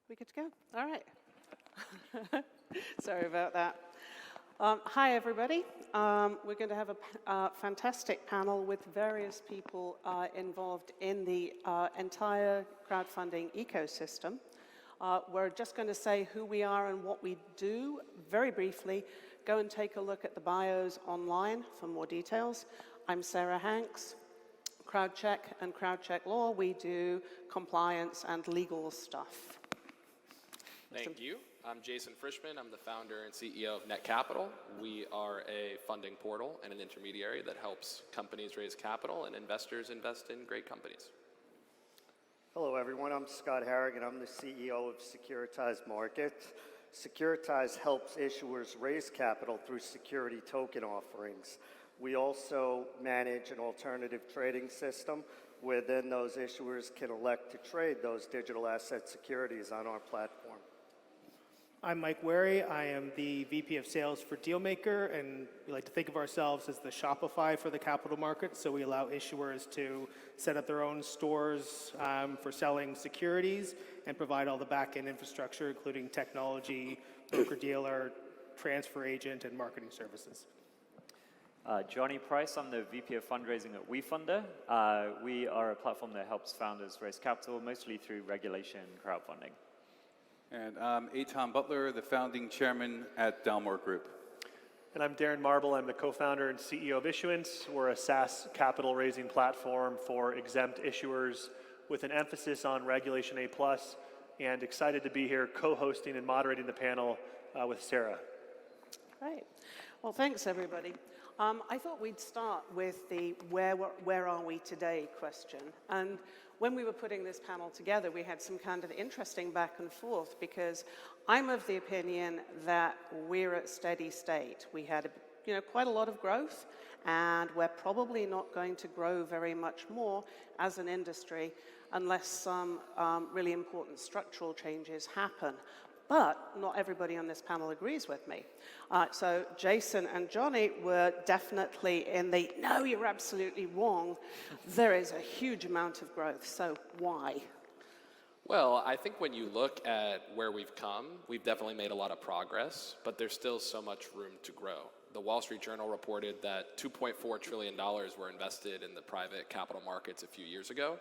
We good to go? All right. Sorry about that. Hi, everybody. We're going to have a fantastic panel with various people involved in the entire crowdfunding ecosystem. We're just going to say who we are and what we do very briefly. Go and take a look at the bios online for more details. I'm Sarah Hanks. CrowdCheck and CrowdCheck Law, we do compliance and legal stuff. Thank you. I'm Jason Frischman. I'm the founder and CEO of Net Capital. We are a funding portal and an intermediary that helps companies raise capital and investors invest in great companies. Hello, everyone. I'm Scott Harrigan. I'm the CEO of Securitize Markets. Securitize helps issuers raise capital through security token offerings. We also manage an alternative trading system where then those issuers can elect to trade those digital asset securities on our platform. I'm Mike Wary. I am the VP of Sales for Dealmaker, and we like to think of ourselves as the Shopify for the capital markets. So we allow issuers to set up their own stores for selling securities and provide all the back-end infrastructure, including technology, broker-dealer, transfer agent, and marketing services. Johnny Price, I'm the VP of Fundraising at WeFunder. We are a platform that helps founders raise capital, mostly through regulation and crowdfunding. And I'm Eitan Butler, the founding chairman at Dalmore Group. And I'm Darren Marble. I'm the co-founder and CEO of Issuance. We're a SaaS capital raising platform for exempt issuers with an emphasis on Regulation A+, and excited to be here co-hosting and moderating the panel with Sarah. Great. Well, thanks, everybody. I thought we'd start with the where are we today question. And when we were putting this panel together, we had some kind of interesting back and forth because I'm of the opinion that we're at steady state. We had quite a lot of growth, and we're probably not going to grow very much more as an industry unless some really important structural changes happen. But not everybody on this panel agrees with me. So Jason and Johnny were definitely in the, no, you're absolutely wrong. There is a huge amount of growth, so why? Well, I think when you look at where we've come, we've definitely made a lot of progress, but there's still so much room to grow. The Wall Street Journal reported that $2.4 trillion were invested in the private capital markets a few years ago.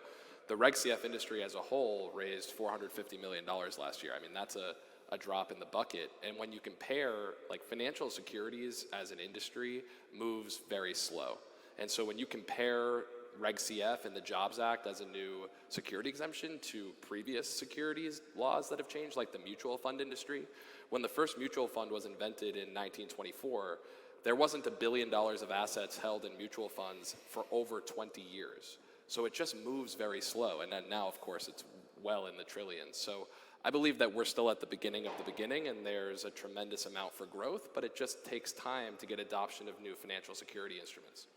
The Reg CF industry as a whole raised $450 million last year. I mean, that's a drop in the bucket. And when you compare, like, financial securities as an industry moves very slow. And so when you compare Reg CF and the Jobs Act as a new security exemption to previous securities laws that have changed, like the mutual fund industry, when the first mutual fund was invented in 1924, there wasn't $1 billion of assets held in mutual funds for over 20 years. So it just moves very slow. And then now, of course, it's well in the trillions. So I believe that we're still at the beginning of the beginning, and there's a tremendous amount for growth, but it just takes time to get adoption of new financial security instruments.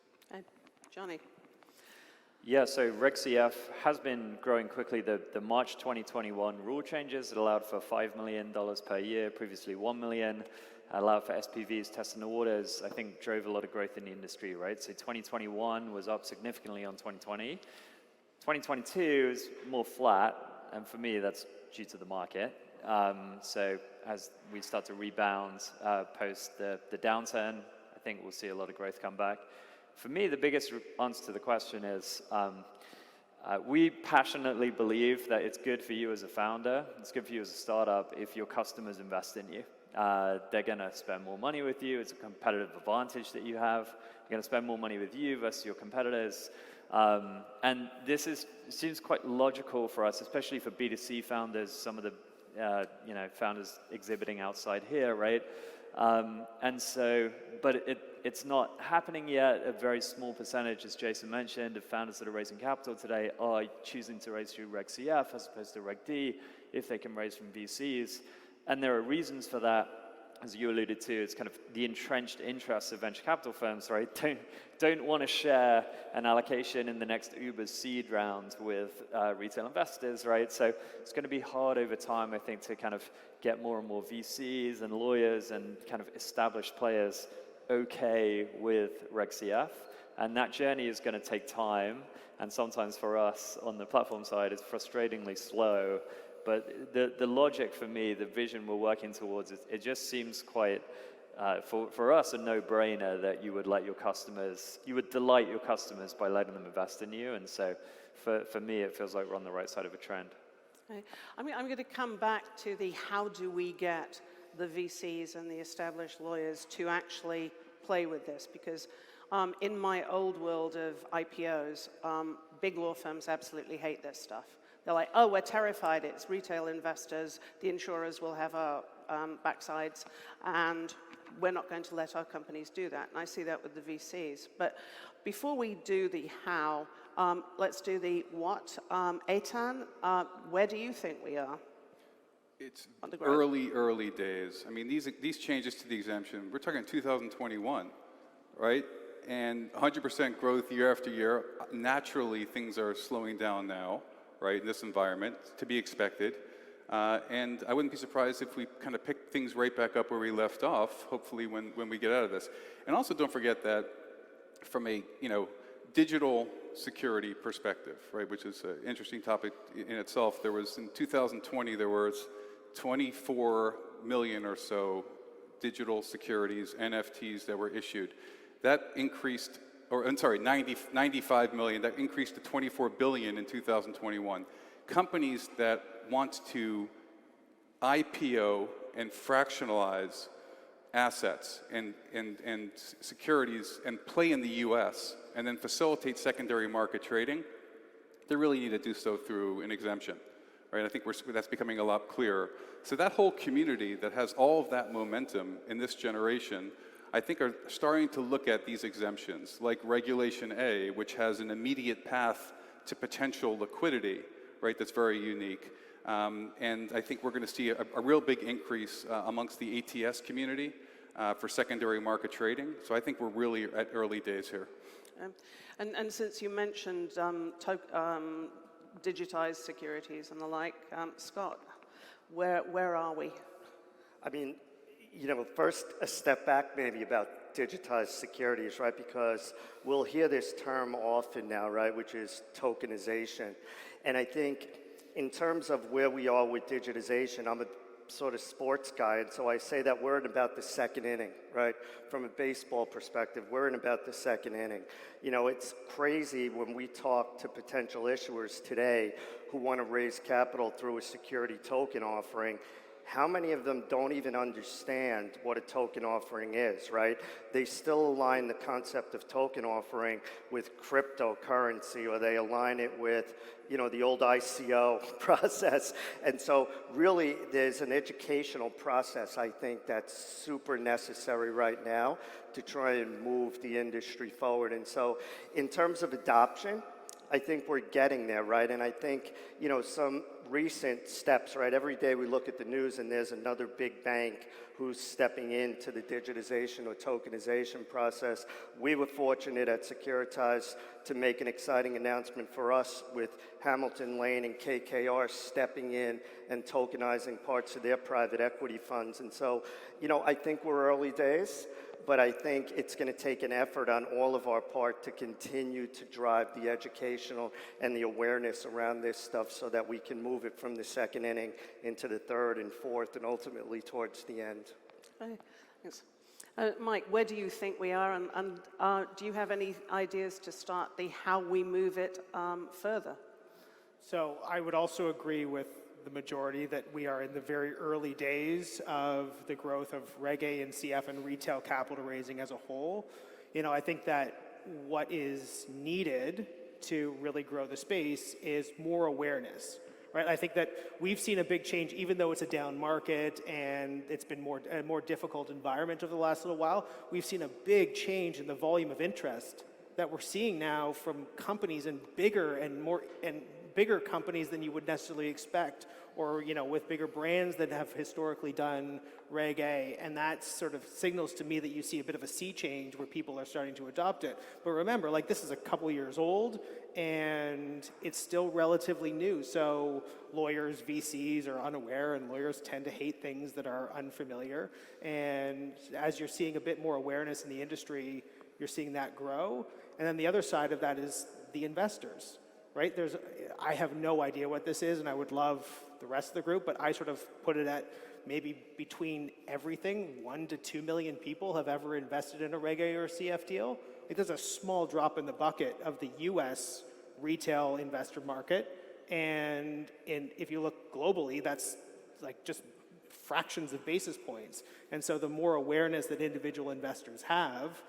Johnny. Yeah, so Reg CF has been growing quickly. The March 2021 rule changes that allowed for $5 million per year, previously $1 million, allowed for SPVs, tests and orders, I think drove a lot of growth in the industry, right? So 2021 was up significantly on 2020. 2022 is more flat, and for me, that's due to the market. So as we start to rebound post the downturn, I think we'll see a lot of growth come back. For me, the biggest answer to the question is we passionately believe that it's good for you as a founder, it's good for you as a startup if your customers invest in you. They're going to spend more money with you. It's a competitive advantage that you have. They're going to spend more money with you versus your competitors. And this seems quite logical for us, especially for B2C founders, some of the founders exhibiting outside here, right? And so, but it's not happening yet. A very small percentage, as Jason mentioned, of founders that are raising capital today are choosing to raise through Reg CF as opposed to Reg D if they can raise from VCs. And there are reasons for that, as you alluded to. It's kind of the entrenched interests of venture capital firms, right? Don't want to share an allocation in the next Uber seed round with retail investors, right? So it's going to be hard over time, I think, to kind of get more and more VCs and lawyers and kind of established players okay with Reg CF. And that journey is going to take time. And sometimes for us on the platform side, it's frustratingly slow But the logic for me, the vision we're working towards, it just seems quite, for us, a no-brainer that you would let your customers, you would delight your customers by letting them invest in you. And so for me, it feels like we're on the right side of a trend. Okay. I'm going to come back to the how do we get the VCs and the established lawyers to actually play with this, because in my old world of IPOs, big law firms absolutely hate this stuff. They're like, oh, we're terrified, it's retail investors, the insurers will have our backsides, and we're not going to let our companies do that. And I see that with the VCs. But before we do the how, let's do the what. Eitan, where do you think we are? It's On the ground. early days. I mean, these changes to the exemption, we're talking 2021, right? And 100% growth year after year. Naturally, things are slowing down now, right, in this environment, to be expected. And I wouldn't be surprised if we kind of pick things right back up where we left off, hopefully when we get out of this. And also don't forget that from a, digital security perspective, right, which is an interesting topic in itself. There was, in 2020, there was 24 million or so digital securities, NFTs, that were issued. That increased, 95 million, that increased to 24 billion in 2021. Companies that want to IPO and fractionalize assets and securities and play in the US and then facilitate secondary market trading, they really need to do so through an exemption, right? I think that's becoming a lot clearer. So that whole community that has all of that momentum in this generation, I think, are starting to look at these exemptions, like Regulation A, which has an immediate path to potential liquidity, right, that's very unique. And I think we're going to see a real big increase amongst the ATS community for secondary market trading. So I think we're really at early days here. And since you mentioned digitized securities and the like, Scott, where are we? I mean, first a step back maybe about digitized securities, right? Because we'll hear this term often now, right, which is tokenization. And I think in terms of where we are with digitization, I'm a sort of sports guy, and so I say that we're in about the second inning, right? From a baseball perspective, we're in about the second inning. It's crazy when we talk to potential issuers today who want to raise capital through a security token offering. How many of them don't even understand what a token offering is, right? They still align the concept of token offering with cryptocurrency, or they align it with, the old ICO process. And so really there's an educational process, I think, that's super necessary right now to try and move the industry forward. And so in terms of adoption, I think we're getting there, right? And I think, some recent steps, right? Every day we look at the news and there's another big bank who's stepping into the digitization or tokenization process. We were fortunate at Securitize to make an exciting announcement for us with Hamilton Lane and KKR stepping in and tokenizing parts of their private equity funds. And so, I think we're early days, but I think it's going to take an effort on all of our part to continue to drive the educational and the awareness around this stuff so that we can move it from the second inning into the third and fourth and ultimately towards the end. Okay, thanks. Mike, where do you think we are, and do you have any ideas to start the how we move it further? So I would also agree with the majority that we are in the very early days of the growth of Reg A and CF and retail capital raising as a whole. I think that what is needed to really grow the space is more awareness, right? I think that we've seen a big change, even though it's a down market and it's been a more difficult environment over the last little while. We've seen a big change in the volume of interest that we're seeing now from companies and bigger companies than you would necessarily expect, or with bigger brands that have historically done Reg A, and that sort of signals to me that you see a bit of a sea change where people are starting to adopt it. But remember, this is a couple years old, and it's still relatively new, so lawyers, VCs are unaware, and lawyers tend to hate things that are unfamiliar, and as you're seeing a bit more awareness in the industry, you're seeing that grow. And then the other side of that is the investors. Right? I have no idea what this is, and I would love the rest of the group, but I sort of put it at maybe between everything, 1 to 2 million people have ever invested in a Reg A or CF deal. Like, there's a small drop in the bucket of the US retail investor market. And if you look globally, that's like just fractions of basis points. And so the more awareness that individual investors have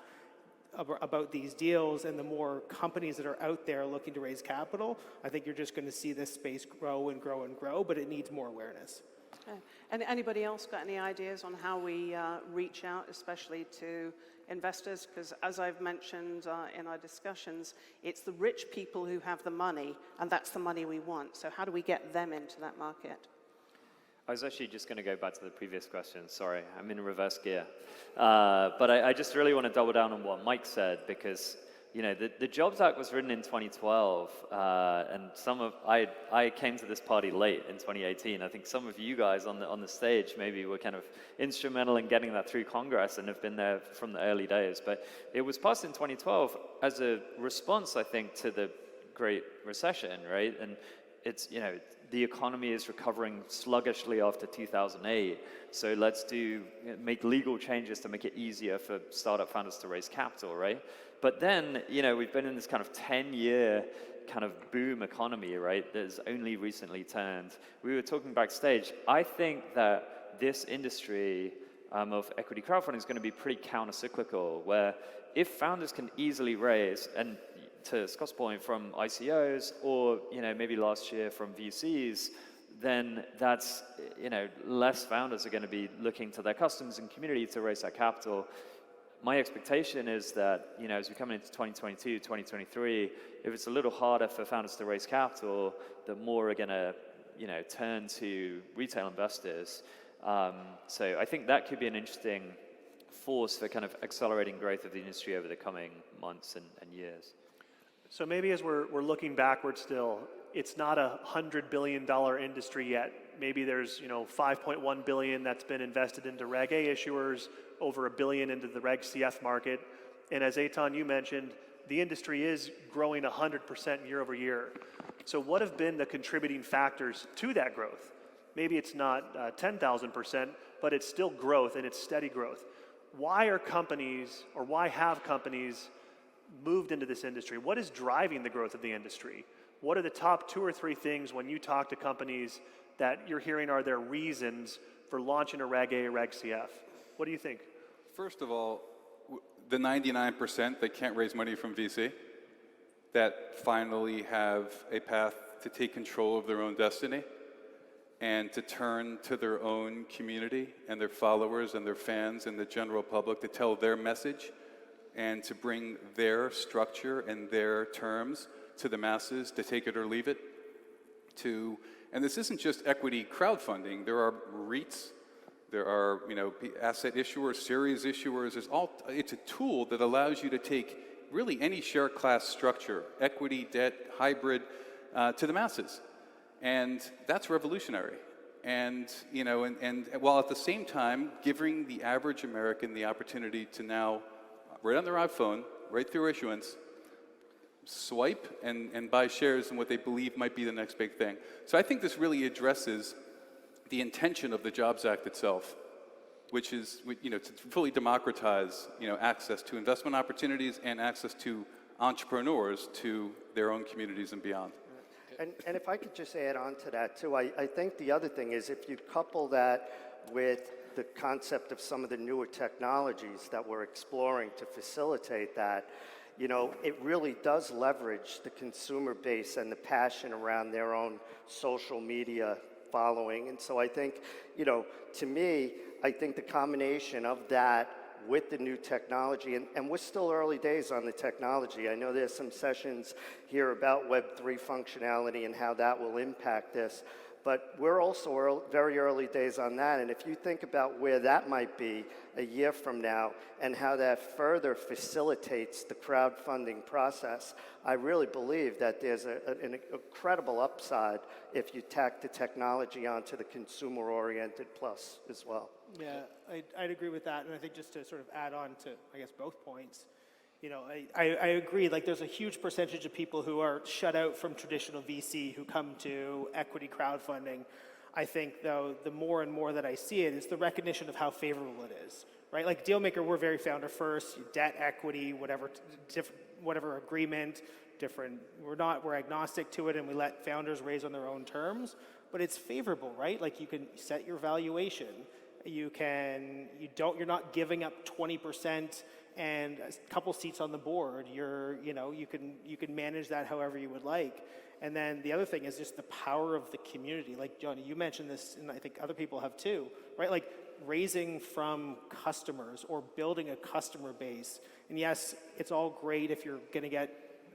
about these deals and the more companies that are out there looking to raise capital, I think you're just going to see this space grow and grow and grow, but it needs more awareness. Okay. And anybody else got any ideas on how we reach out, especially to investors? Because as I've mentioned in our discussions, it's the rich people who have the money, and that's the money we want. So how do we get them into that market? I was actually just going to go back to the previous question. Sorry, I'm in reverse gear. But I just really want to double down on what Mike said, because the Jobs Act was written in 2012, and I came to this party late in 2018. I think some of you guys on the stage maybe were kind of instrumental in getting that through Congress and have been there from the early days. But it was passed in 2012 as a response, I think, to the Great Recession, right? And it's the economy is recovering sluggishly after 2008. So let's make legal changes to make it easier for startup founders to raise capital, right? But then, we've been in this kind of 10-year kind of boom economy, right? That's only recently turned. We were talking backstage. I think that this industry of equity crowdfunding is going to be pretty counter-cyclical, where if founders can easily raise, and to Scott's point, from ICOs or maybe last year from VCs, then that's less founders are going to be looking to their customers and community to raise that capital. My expectation is that as we come into 2022, 2023, if it's a little harder for founders to raise capital, the more are going to turn to retail investors. So I think that could be an interesting force for kind of accelerating growth of the industry over the coming months and years. So maybe as we're looking backwards still, it's not a $100 billion industry yet. Maybe there's $5.1 billion that's been invested into Reg A issuers, over $1 billion into the Reg CF market. And as Eitan, you mentioned, the industry is growing 100% year over year. So what have been the contributing factors to that growth? Maybe it's not 10,000%, but it's still growth and it's steady growth. Why have companies moved into this industry? What is driving the growth of the industry? What are the top 2 or 3 things when you talk to companies that you're hearing are their reasons for launching a Reg A or Reg CF? What do you think? First of all, the 99% that can't raise money from VC, that finally have a path to take control of their own destiny and to turn to their own community and their followers and their fans and the general public to tell their message and to bring their structure and their terms to the masses, to take it or leave it. And this isn't just equity crowdfunding. There are REITs, there are asset issuers, series issuers. It's a tool that allows you to take really any share class structure, equity, debt, hybrid, to the masses, and that's revolutionary. And while at the same time giving the average American the opportunity to now, right on their iPhone, right through issuance, swipe and buy shares in what they believe might be the next big thing. So I think this really addresses the intention of the Jobs Act itself, which is to fully democratize access to investment opportunities and access to entrepreneurs to their own communities and beyond. And if I could just add on to that too, I think the other thing is if you couple that with the concept of some of the newer technologies that we're exploring to facilitate that, it really does leverage the consumer base and the passion around their own social media following. And so I think, to me, I think the combination of that with the new technology, and we're still early days on the technology. I know there's some sessions here about Web3 functionality and how that will impact this, but we're also very early days on that. And if you think about where that might be a year from now and how that further facilitates the crowdfunding process, I really believe that there's an incredible upside if you tack the technology onto the consumer-oriented plus as well. Yeah, I'd agree with that. And I think just to sort of add on to, I guess, both points, I agree, like there's a huge percentage of people who are shut out from traditional VC who come to equity crowdfunding. I think, though, the more and more that I see it is the recognition of how favorable it is, right? Like Dealmaker, we're very founder first, debt, equity, whatever agreement, different. We're agnostic to it, and we let founders raise on their own terms. But it's favorable, right? Like you can set your valuation. You're not giving up 20% and a couple seats on the board. You can manage that however you would like. And then the other thing is just the power of the community. Like Johnny, you mentioned this, and I think other people have too, right? Like raising from customers or building a customer base. And yes, it's all great if you're going to get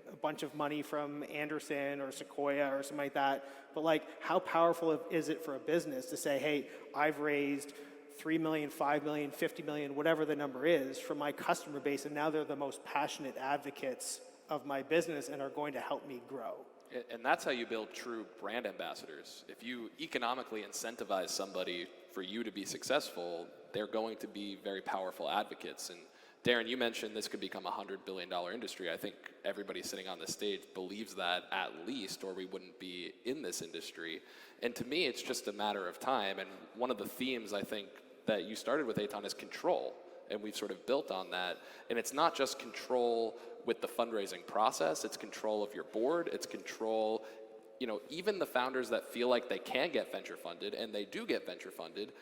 a bunch of money from Anderson or Sequoia or something like that. But like, how powerful is it for a business to say, hey, I've raised 3 million, 5 million, 50 million, whatever the number is, from my customer base, and now they're the most passionate advocates of my business and are going to help me grow. And that's how you build true brand ambassadors. If you economically incentivize somebody for you to be successful, they're going to be very powerful advocates. And Darren, you mentioned this could become a $100 billion industry. I think everybody sitting on this stage believes that at least, or we wouldn't be in this industry. And to me, it's just a matter of time. And one of the themes I think that you started with, Eitan, is control. And we've sort of built on that. And it's not just control with the fundraising process, it's control of your board, it's control, even the founders that feel like they can get venture funded, and they do get venture funded,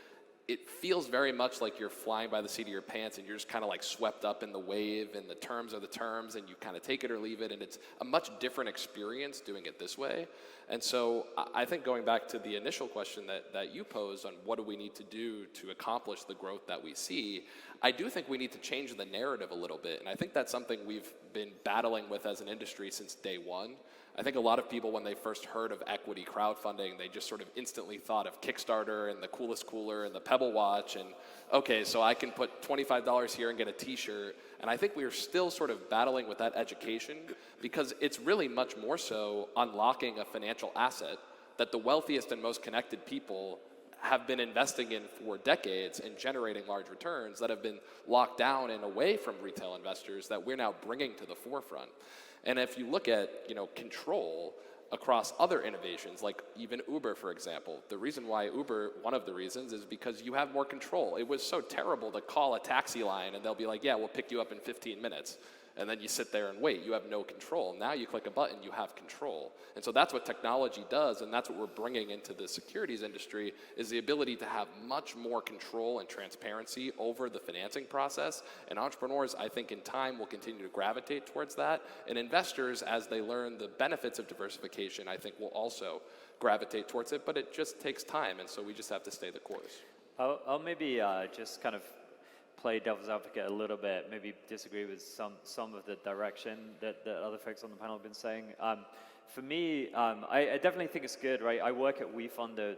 it feels very much like you're flying by the seat of your pants and you're just kind of like swept up in the wave, and the terms are the terms, and you kind of take it or leave it, and it's a much different experience doing it this way. And so I think going back to the initial question that you posed on what do we need to do to accomplish the growth that we see, I do think we need to change the narrative a little bit, and I think that's something we've been battling with as an industry since day one. I think a lot of people, when they first heard of equity crowdfunding, they just sort of instantly thought of Kickstarter and the coolest cooler and the Pebble watch, and okay, so I can put $25 here and get a t-shirt. And I think we are still sort of battling with that education, because it's really much more so unlocking a financial asset that the wealthiest and most connected people have been investing in for decades and generating large returns that have been locked down and away from retail investors that we're now bringing to the forefront. And if you look at, control across other innovations, like even Uber, for example, the reason why Uber, one of the reasons, is because you have more control. It was so terrible to call a taxi line and they'll be like, yeah, we'll pick you up in 15 minutes. And then you sit there and wait. You have no control. Now you click a button, you have control. And so that's what technology does, and that's what we're bringing into the securities industry, is the ability to have much more control and transparency over the financing process. And entrepreneurs, I think, in time will continue to gravitate towards that. And investors, as they learn the benefits of diversification, I think will also gravitate towards it. But it just takes time, and so we just have to stay the course. I'll maybe just kind of play devil's advocate a little bit, maybe disagree with some of the direction that other folks on the panel have been saying. For me, I definitely think it's good, right? I work at WeFunder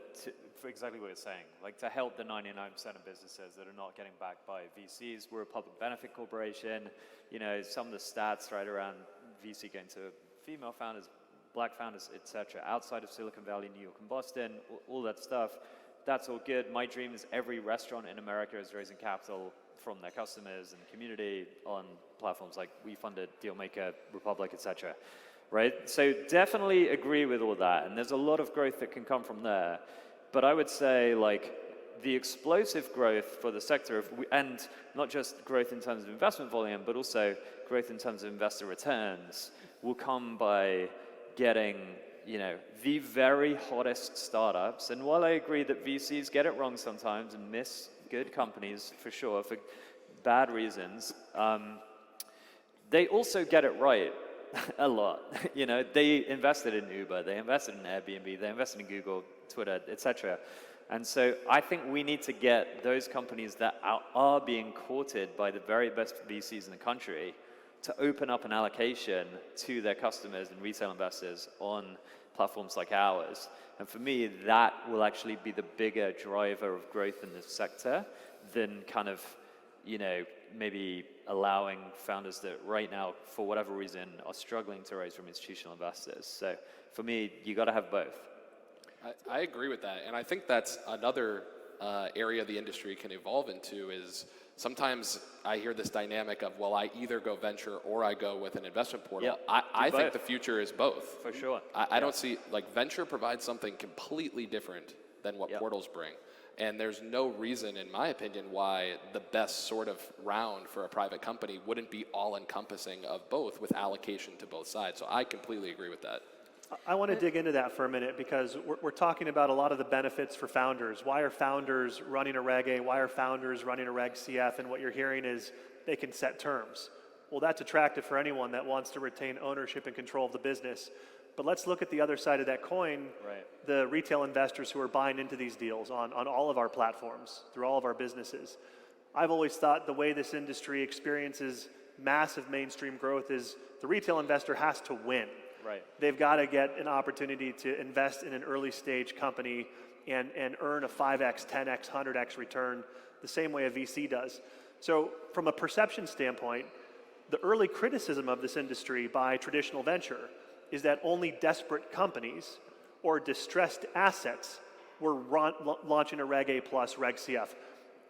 for exactly what you're saying, like to help the 99% of businesses that are not getting backed by VCs. We're a public benefit corporation. Some of the stats right around VC going to female founders, black founders, etc., outside of Silicon Valley, New York and Boston, all that stuff. That's all good. My dream is every restaurant in America is raising capital from their customers and community on platforms like WeFunded, Dealmaker, Republic, etc. Right? So definitely agree with all that, and there's a lot of growth that can come from there. But I would say, like, the explosive growth for the sector, and not just growth in terms of investment volume, but also growth in terms of investor returns, will come by getting the very hottest startups. And while I agree that VCs get it wrong sometimes and miss good companies for sure for bad reasons, they also get it right a lot. They invested in Uber, they invested in Airbnb, they invested in Google, Twitter, etc. And so I think we need to get those companies that are being courted by the very best VCs in the country to open up an allocation to their customers and retail investors on platforms like ours. And for me, that will actually be the bigger driver of growth in this sector than kind of, maybe allowing founders that right now, for whatever reason, are struggling to raise from institutional investors. So for me, you got to have both. I agree with that. And I think that's another area the industry can evolve into is sometimes I hear this dynamic of, well, I either go venture or I go with an investment portal. Yeah, I think the future is both. For sure. I don't see, venture provides something completely different than what Yep. portals bring. And there's no reason, in my opinion, why the best sort of round for a private company wouldn't be all-encompassing of both with allocation to both sides. So I completely agree with that. I want to dig into that for a minute because we're talking about a lot of the benefits for founders. Why are founders running a Reg A? Why are founders running a Reg CF? And what you're hearing is they can set terms. Well, that's attractive for anyone that wants to retain ownership and control of the business. But let's look at the other side of that coin, Right. the retail investors who are buying into these deals on all of our platforms, through all of our businesses. I've always thought the way this industry experiences massive mainstream growth is the retail investor has to win. Right. They've got to get an opportunity to invest in an early stage company and earn a 5x, 10x, 100x return the same way a VC does. So from a perception standpoint, the early criticism of this industry by traditional venture is that only desperate companies or distressed assets were launching a Reg A plus Reg CF.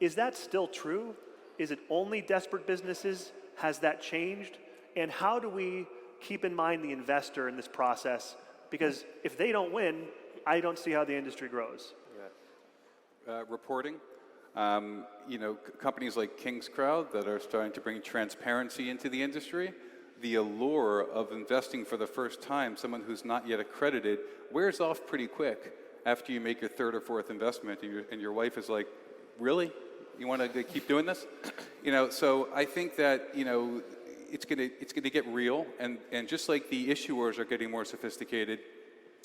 Is that still true? Is it only desperate businesses? Has that changed? And how do we keep in mind the investor in this process? Because if they don't win, I don't see how the industry grows. Reporting. Companies like King's Crowd that are starting to bring transparency into the industry. The allure of investing for the first time, someone who's not yet accredited, wears off pretty quick after you make your third or fourth investment, and your wife is like, really? You want to keep doing this? So I think that, it's gonna get real, and just like the issuers are getting more sophisticated,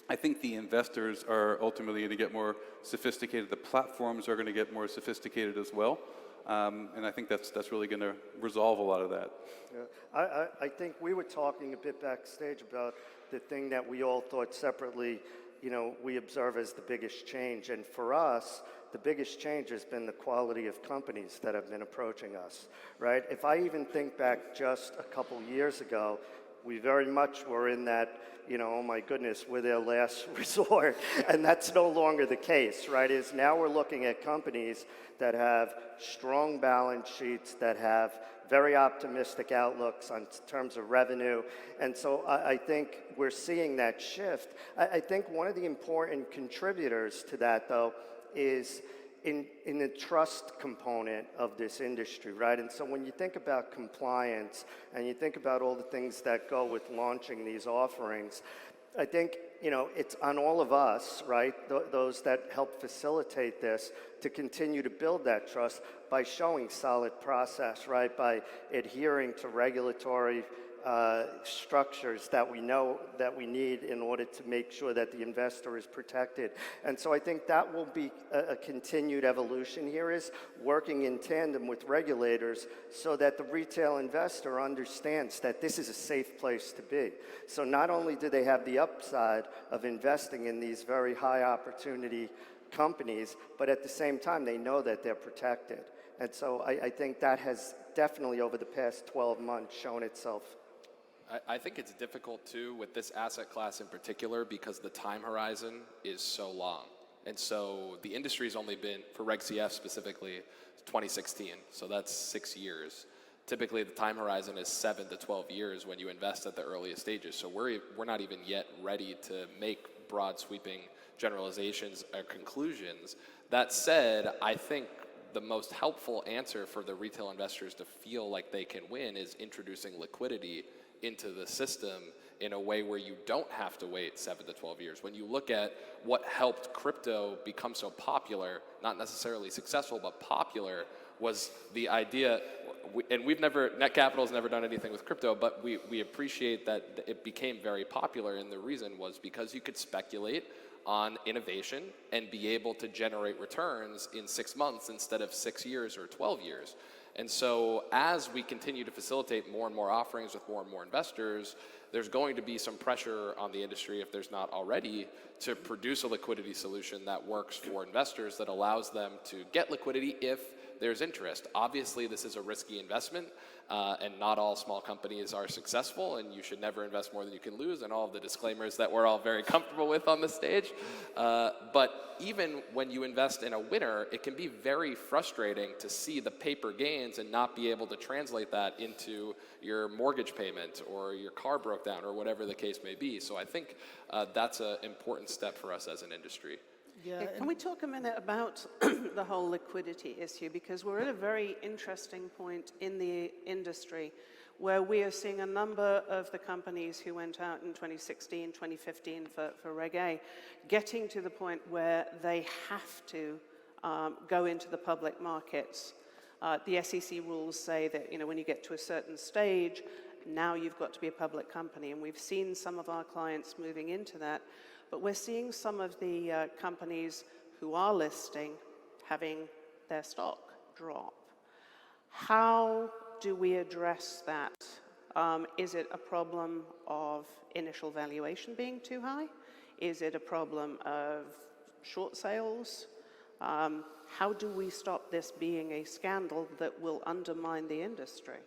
I think the investors are ultimately going to get more sophisticated. The platforms are going to get more sophisticated as well. And I think that's really going to resolve a lot of that. Yeah. I think we were talking a bit backstage about the thing that we all thought separately, we observe as the biggest change. And for us, the biggest change has been the quality of companies that have been approaching us, right? If I even think back just a couple years ago, we very much were in that, oh my goodness, we're their last resort. And that's no longer the case, right? Is now we're looking at companies that have strong balance sheets, that have very optimistic outlooks on terms of revenue. And so I think we're seeing that shift. I think one of the important contributors to that, though, is in the trust component of this industry, right? And so when you think about compliance and you think about all the things that go with launching these offerings, I think, it's on all of us, right, those that help facilitate this, to continue to build that trust by showing solid process, right, by adhering to regulatory structures that we know that we need in order to make sure that the investor is protected. And so I think that will be a continued evolution here, is working in tandem with regulators so that the retail investor understands that this is a safe place to be. So not only do they have the upside of investing in these very high opportunity companies, but at the same time they know that they're protected. And so I think that has definitely over the past 12 months shown itself. I think it's difficult too with this asset class in particular because the time horizon is so long. And so the industry's only been, for Reg CF specifically, 2016. So that's 6 years. Typically the time horizon is 7 to 12 years when you invest at the earliest stages. So we're not even yet ready to make broad sweeping generalizations or conclusions. That said, I think the most helpful answer for the retail investors to feel like they can win is introducing liquidity into the system in a way where you don't have to wait 7 to 12 years. When you look at what helped crypto become so popular, not necessarily successful, but popular, was the idea, and Net Capital's never done anything with crypto, but we appreciate that it became very popular, and the reason was because you could speculate on innovation and be able to generate returns in 6 months instead of 6 years or 12 years. And so as we continue to facilitate more and more offerings with more and more investors, there's going to be some pressure on the industry, if there's not already, to produce a liquidity solution that works for investors, that allows them to get liquidity if there's interest. Obviously, this is a risky investment, and not all small companies are successful, and you should never invest more than you can lose, and all of the disclaimers that we're all very comfortable with on the stage. But even when you invest in a winner, it can be very frustrating to see the paper gains and not be able to translate that into your mortgage payment or your car broke down or whatever the case may be. So I think that's an important step for us as an industry. Yeah, Can we talk a minute about the whole liquidity issue? Because we're at a very interesting point in the industry where we are seeing a number of the companies who went out in 2016, 2015 for Reg A, getting to the point where they have to go into the public markets. The SEC rules say that, when you get to a certain stage, now you've got to be a public company. And we've seen some of our clients moving into that. But we're seeing some of the companies who are listing having their stock drop. How do we address that? Is it a problem of initial valuation being too high? Is it a problem of short sales? How do we stop this being a scandal that will undermine the industry?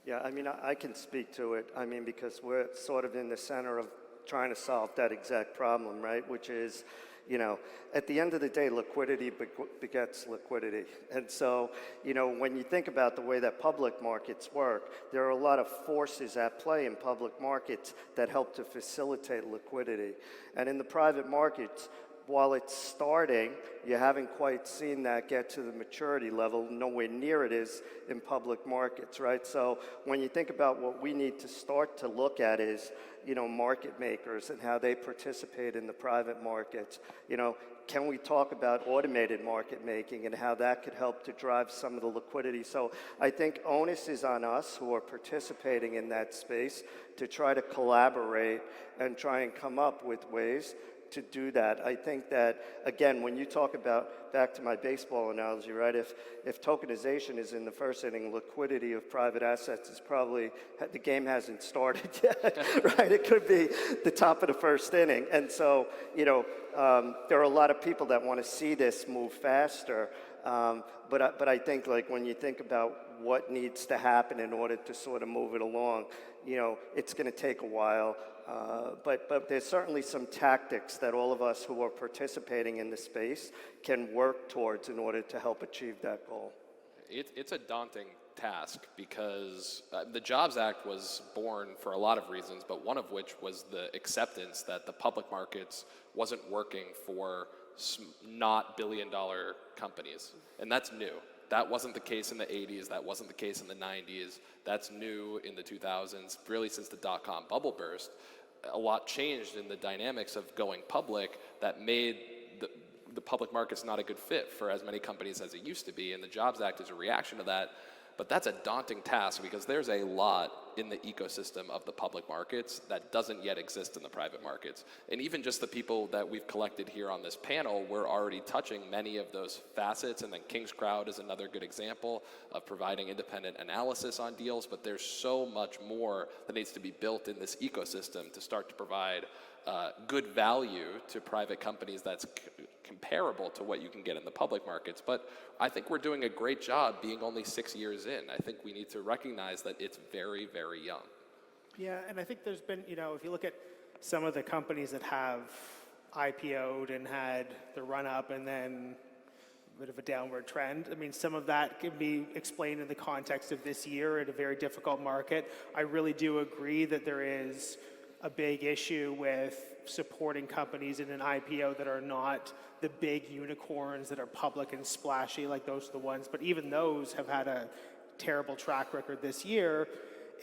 Yeah, I can speak to it, because we're sort of in the center of trying to solve that exact problem, right? Which is, at the end of the day, liquidity begets liquidity. And so, when you think about the way that public markets work, there are a lot of forces at play in public markets that help to facilitate liquidity. And in the private markets, while it's starting, you haven't quite seen that get to the maturity level, nowhere near it is in public markets, right? So when you think about what we need to start to look at is, market makers and how they participate in the private markets. Can we talk about automated market making and how that could help to drive some of the liquidity? So I think onus is on us who are participating in that space to try to collaborate and try and come up with ways to do that. I think that, again, when you talk about, back to my baseball analogy, right, if tokenization is in the first inning, liquidity of private assets is probably, the game hasn't started yet, right? It could be the top of the first inning. And so, there are a lot of people that want to see this move faster. But I think, like, when you think about what needs to happen in order to sort of move it along, it's going to take a while. But there's certainly some tactics that all of us who are participating in the space can work towards in order to help achieve that goal. It's a daunting task because the Jobs Act was born for a lot of reasons, but one of which was the acceptance that the public markets wasn't working for not billion-dollar companies. And that's new. That wasn't the case in the 80s. That wasn't the case in the 90s. That's new in the 2000s, really since the dot-com bubble burst. A lot changed in the dynamics of going public that made the public markets not a good fit for as many companies as it used to be, and the Jobs Act is a reaction to that. But that's a daunting task because there's a lot in the ecosystem of the public markets that doesn't yet exist in the private markets. And even just the people that we've collected here on this panel, we're already touching many of those facets. And then King's Crowd is another good example of providing independent analysis on deals. But there's so much more that needs to be built in this ecosystem to start to provide good value to private companies that's comparable to what you can get in the public markets. But I think we're doing a great job being only 6 years in. I think we need to recognize that it's very, very young. Yeah, and I think there's been, if you look at some of the companies that have IPO'd and had the run up and then a bit of a downward trend, some of that can be explained in the context of this year in a very difficult market. I really do agree that there is a big issue with supporting companies in an IPO that are not the big unicorns that are public and splashy, like those are the ones. But even those have had a terrible track record this year.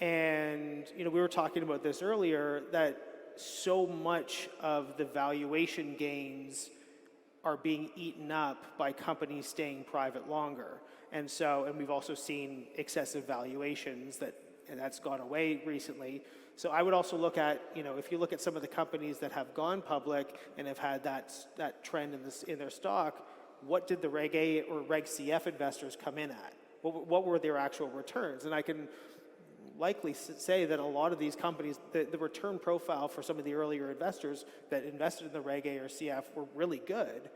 And, we were talking about this earlier, that so much of the valuation gains are being eaten up by companies staying private longer. And we've also seen excessive valuations and that's gone away recently. So I would also look at, if you look at some of the companies that have gone public and have had that trend in their stock, what did the Reg A or Reg CF investors come in at? What were their actual returns? And I can likely say that a lot of these companies, the return profile for some of the earlier investors that invested in the Reg A or CF were really good,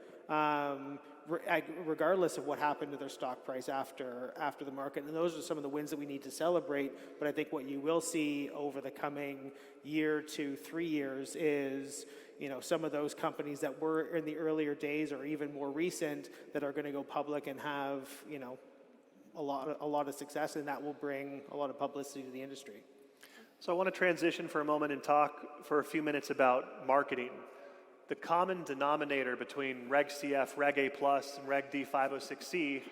regardless of what happened to their stock price after the market. And those are some of the wins that we need to celebrate. But I think what you will see over the coming year to 3 years is, some of those companies that were in the earlier days or even more recent that are going to go public and have, a lot of success, and that will bring a lot of publicity to the industry. So I want to transition for a moment and talk for a few minutes about marketing. the common denominator between Reg CF, Reg A+, and Reg D 506C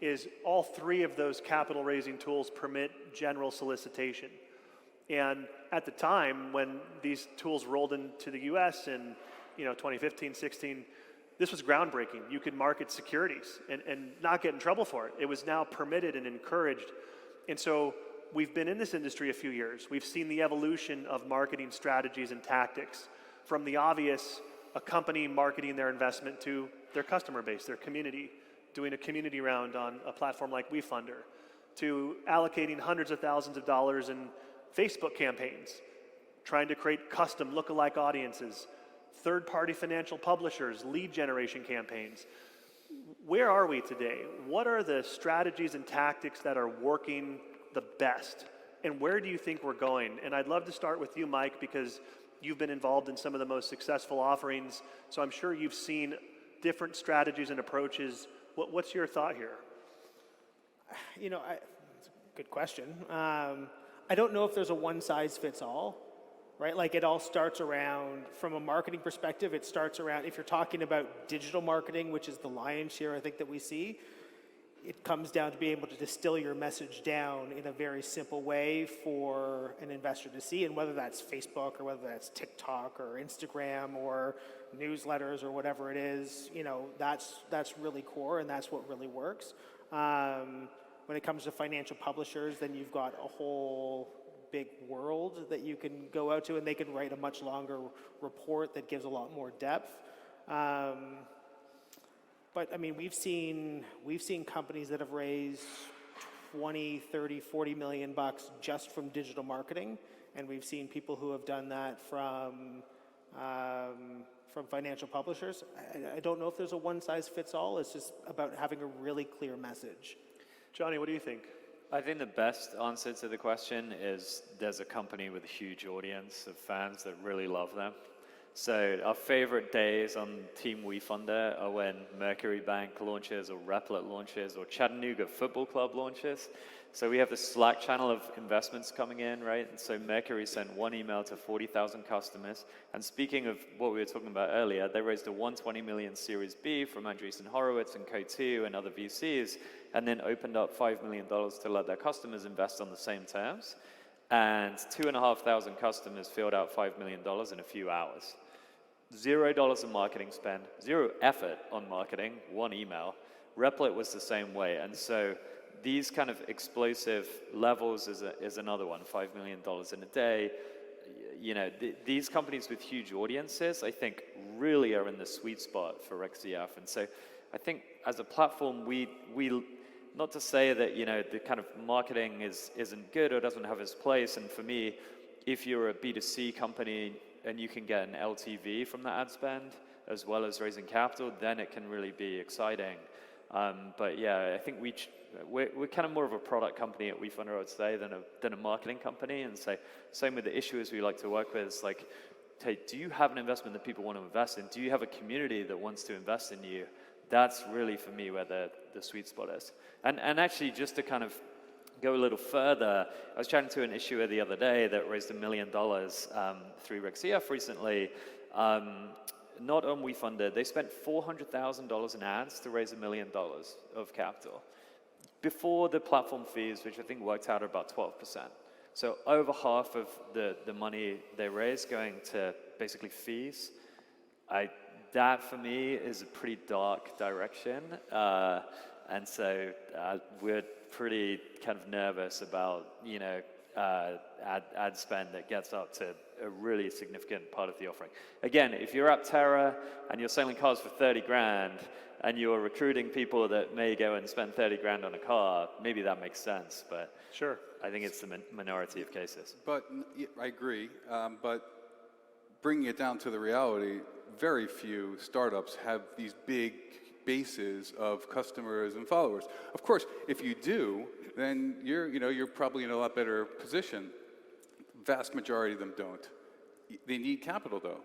is all three of those capital raising tools permit general solicitation. And at the time when these tools rolled into the US in 2015, 16, this was groundbreaking. You could market securities and not get in trouble for it. It was now permitted and encouraged. And so we've been in this industry a few years. We've seen the evolution of marketing strategies and tactics from the obvious, a company marketing their investment to their customer base, their community, doing a community round on a platform like WeFunder, to allocating hundreds of thousands of dollars in Facebook campaigns, trying to create custom lookalike audiences, third-party financial publishers, lead generation campaigns. Where are we today? What are the strategies and tactics that are working the best? And where do you think we're going? And I'd love to start with you, Mike, because you've been involved in some of the most successful offerings, so I'm sure you've seen different strategies and approaches. What's your thought here? It's a good question. I don't know if there's a one-size-fits-all, right? Like, it all starts around, from a marketing perspective, it starts around, if you're talking about digital marketing, which is the lion's share, I think, that we see, it comes down to being able to distill your message down in a very simple way for an investor to see, and whether that's Facebook or whether that's TikTok or Instagram or newsletters or whatever it is, that's really core, and that's what really works. When it comes to financial publishers, then you've got a whole big world that you can go out to, and they can write a much longer report that gives a lot more depth. But I mean, we've seen companies that have raised 20, 30, 40 million bucks just from digital marketing, and we've seen people who have done that from financial publishers. I don't know if there's a one-size-fits-all. It's just about having a really clear message. Johnny, what do you think? I think the best answer to the question is there's a company with a huge audience of fans that really love them. So our favorite days on Team WeFunder are when Mercury Bank launches, or Replit launches, or Chattanooga Football Club launches. So we have the Slack channel of investments coming in, right? And so Mercury sent one email to 40,000 customers. And speaking of what we were talking about earlier, they raised a $120 million Series B from Andreessen Horowitz and Co2 and other VCs, and then opened up $5 million to let their customers invest on the same terms. And 2,500 customers filled out $5 million in a few hours. $0 of marketing spend, zero effort on marketing, one email. Replit was the same way. And so these kind of explosive levels is another one, $5 million in a day. These companies with huge audiences, I think, really are in the sweet spot for XCF. And so I think as a platform, we not to say that, the kind of marketing isn't good or doesn't have its place. And for me, if you're a B2C company and you can get an LTV from the ad spend, as well as raising capital, then it can really be exciting. But yeah, I think we're kind of more of a product company at WeFunder, I would say, than a marketing company. And so same with the issuers we like to work with. It's like, hey, do you have an investment that people want to invest in? Do you have a community that wants to invest in you? That's really, for me, where the sweet spot is. And actually, just to kind of go a little further, I was chatting to an issuer the other day that raised $1 million through Reg CF recently. Not on WeFunder. They spent $400,000 in ads to raise $1 million of capital before the platform fees, which I think worked out at about 12%. So over half of the money they raised going to basically fees. That for me is a pretty dark direction. And so we're pretty kind of nervous about, ad spend that gets up to a really significant part of the offering. Again, if you're Aptera and you're selling cars for 30 grand and you're recruiting people that may go and spend 30 grand on a car, maybe that makes sense, but sure, I think it's the minority of cases. But I agree, but bringing it down to the reality, very few startups have these big bases of customers and followers. Of course, if you do, then you're probably in a lot better position. Vast majority of them don't. They need capital, though.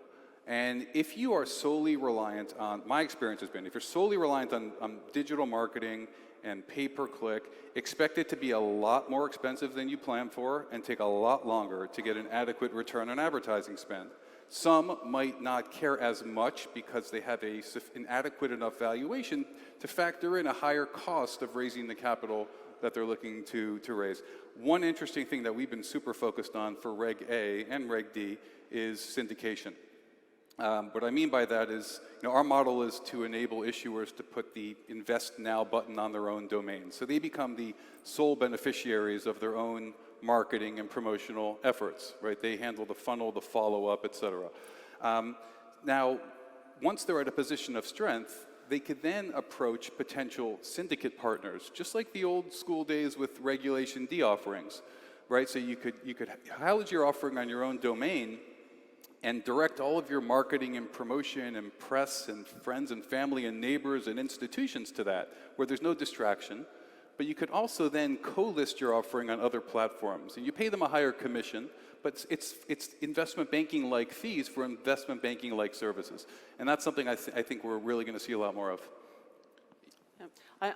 And if you are solely reliant on, my experience has been, if you're solely reliant on digital marketing and pay-per-click, expect it to be a lot more expensive than you plan for and take a lot longer to get an adequate return on advertising spend. Some might not care as much because they have an adequate enough valuation to factor in a higher cost of raising the capital that they're looking to raise. One interesting thing that we've been super focused on for Reg A and Reg D is syndication. What I mean by that is, our model is to enable issuers to put the Invest Now button on their own domain. So they become the sole beneficiaries of their own marketing and promotional efforts, right? They handle the funnel, the follow-up, et cetera. Now, once they're at a position of strength, they could then approach potential syndicate partners, just like the old school days with Regulation D offerings, right? So you could house your offering on your own domain and direct all of your marketing and promotion and press and friends and family and neighbors and institutions to that, where there's no distraction. But you could also then co-list your offering on other platforms. And you pay them a higher commission, but it's investment banking-like fees for investment banking-like services. And that's something I think we're really going to see a lot more of.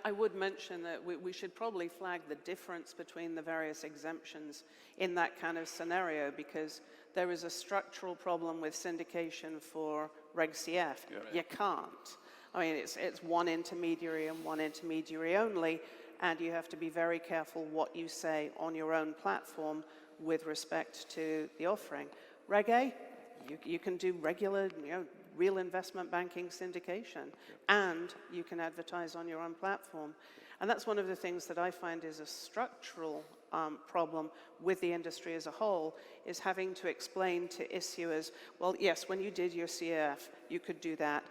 I would mention that we should probably flag the difference between the various exemptions in that kind of scenario, because there is a structural problem with syndication for Reg CF. Yeah. You can't. I mean, it's one intermediary and one intermediary only, and you have to be very careful what you say on your own platform with respect to the offering. Reg A, you can do regular, real investment banking syndication, and you can advertise on your own platform. And that's one of the things that I find is a structural problem with the industry as a whole, is having to explain to issuers, well, yes, when you did your CF, you could do that.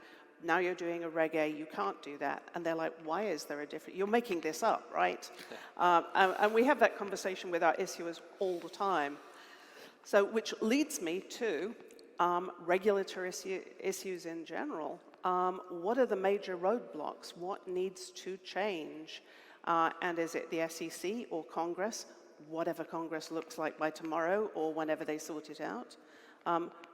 Now you're doing a Reg A, you can't do that. And they're like, why is there a difference? You're making this up, right? And we have that conversation with our issuers all the time. So, which leads me to regulatory issues in general. What are the major roadblocks? What needs to change? And is it the SEC or Congress, whatever Congress looks like by tomorrow or whenever they sort it out?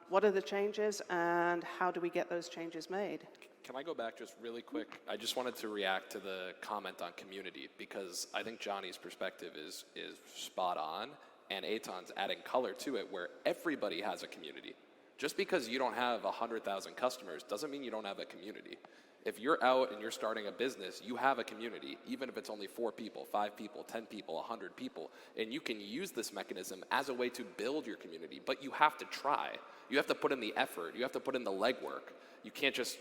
What are the changes, and how do we get those changes made? Can I go back just really quick? I just wanted to react to the comment on community, because I think Johnny's perspective is spot on, and Eitan's adding color to it, where everybody has a community. Just because you don't have 100,000 customers doesn't mean you don't have a community. If you're out and you're starting a business, you have a community, even if it's only 4 people, 5 people, 10 people, 100 people. And you can use this mechanism as a way to build your community, but you have to try. You have to put in the effort. You have to put in the legwork. You can't just,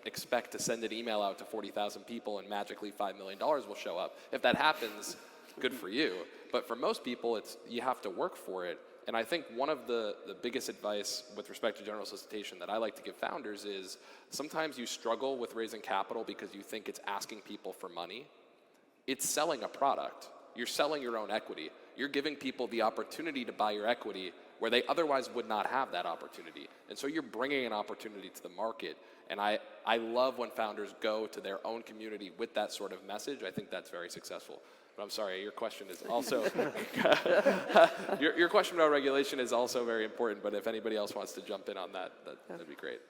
expect to send an email out to 40,000 people and magically $5 million will show up. If that happens, good for you. But for most people, you have to work for it. And I think one of the biggest advice with respect to general solicitation that I like to give founders is sometimes you struggle with raising capital because you think it's asking people for money. It's selling a product. You're selling your own equity. You're giving people the opportunity to buy your equity where they otherwise would not have that opportunity. And so you're bringing an opportunity to the market. And I love when founders go to their own community with that sort of message. I think that's very successful. But I'm sorry, your question is also, your question about regulation is also very important, but if anybody else wants to jump in on that'd be great.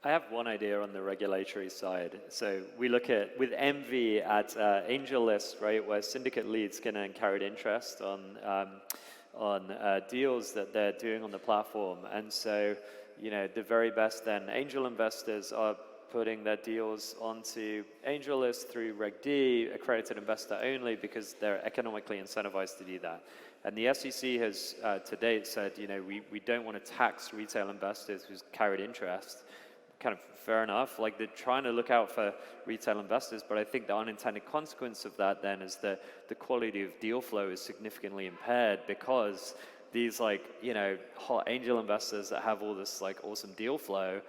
I have one idea on the regulatory side. So we look at, with MV at Angel List, right, where syndicate leads can earn carried interest on deals that they're doing on the platform. And so, the very best then angel investors are putting their deals onto Angel List through Reg D, accredited investor only, because they're economically incentivized to do that. And the SEC has to date said, we don't want to tax retail investors who's carried interest. Kind of fair enough, like they're trying to look out for retail investors, but I think the unintended consequence of that then is that the quality of deal flow is significantly impaired, because these hot angel investors that have all this awesome deal flow,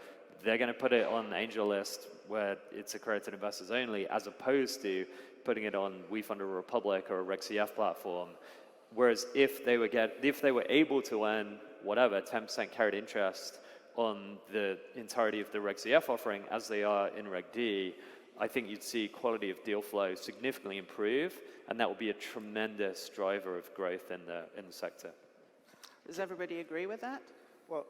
they're going to put it on Angel List where it's accredited investors only, as opposed to putting it on WeFund or Republic or a Reg CF platform. Whereas if they were able to earn 10% carried interest on the entirety of the Reg CF offering, as they are in Reg D, I think you'd see quality of deal flow significantly improve, and that will be a tremendous driver of growth in the sector. Does everybody agree with that? Well,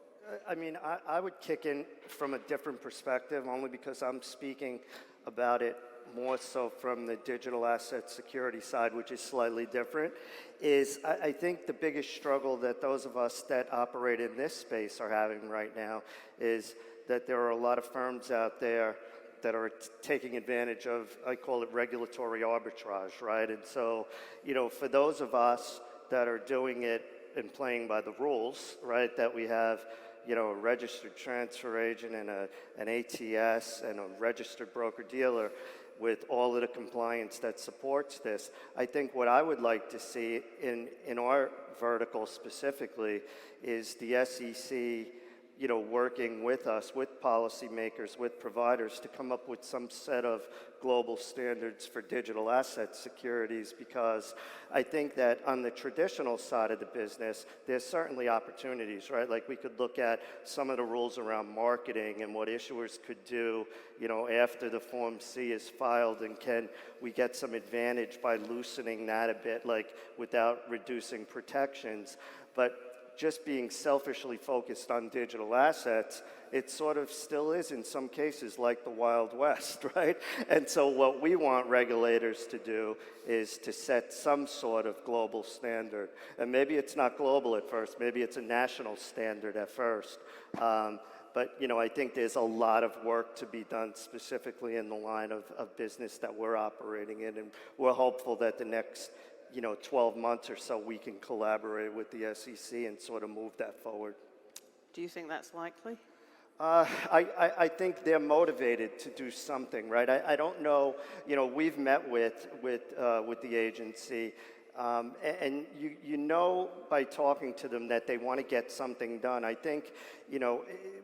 I would kick in from a different perspective, only because I'm speaking about it more so from the digital asset security side, which is slightly different, is I think the biggest struggle that those of us that operate in this space are having right now is that there are a lot of firms out there that are taking advantage of, I call it regulatory arbitrage, right? And so, for those of us that are doing it and playing by the rules, right, that we have, a registered transfer agent and an ATS and a registered broker-dealer with all of the compliance that supports this. I think what I would like to see in our vertical specifically is the SEC, working with us, with policymakers, with providers to come up with some set of global standards for digital asset securities, because I think that on the traditional side of the business, there's certainly opportunities, right? Like we could look at some of the rules around marketing and what issuers could do, after the Form C is filed, and can we get some advantage by loosening that a bit, like without reducing protections. But just being selfishly focused on digital assets, it sort of still is in some cases like the Wild West, right? And so what we want regulators to do is to set some sort of global standard. And maybe it's not global at first, maybe it's a national standard at first. But I think there's a lot of work to be done specifically in the line of business that we're operating in, and we're hopeful that the next 12 months or so, we can collaborate with the SEC and sort of move that forward. Do you think that's likely? I think they're motivated to do something, right? I don't know. We've met with the agency, and by talking to them that they want to get something done. I think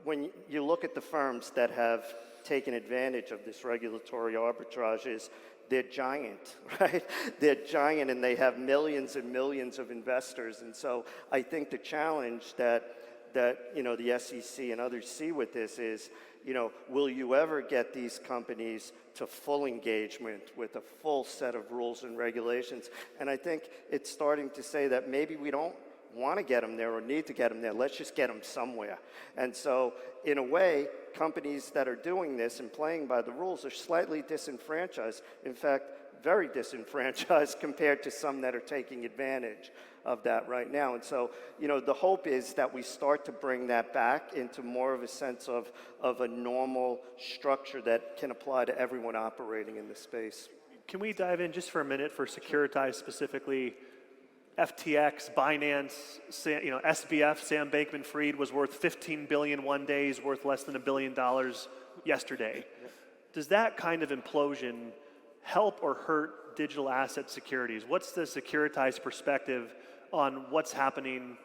when you look at the firms that have taken advantage of this regulatory arbitrage, they're giant, right? They're giant, and they have millions and millions of investors. And so I think the challenge that the SEC and others see with this is, will you ever get these companies to full engagement with a full set of rules and regulations? And I think it's starting to say that maybe we don't want to get them there or need to get them there. Let's just get them somewhere. And so, in a way, companies that are doing this and playing by the rules are slightly disenfranchised. In fact, very disenfranchised compared to some that are taking advantage of that right now. And so, the hope is that we start to bring that back into more of a sense of a normal structure that can apply to everyone operating in the space. Can we dive in just for a minute for Securitize specifically? FTX, Binance, SBF, Sam Bankman-Fried was worth $15 billion one day, is worth less than $1 billion yesterday. Does that kind of implosion help or hurt digital asset securities? What's the Securitize perspective on what's happening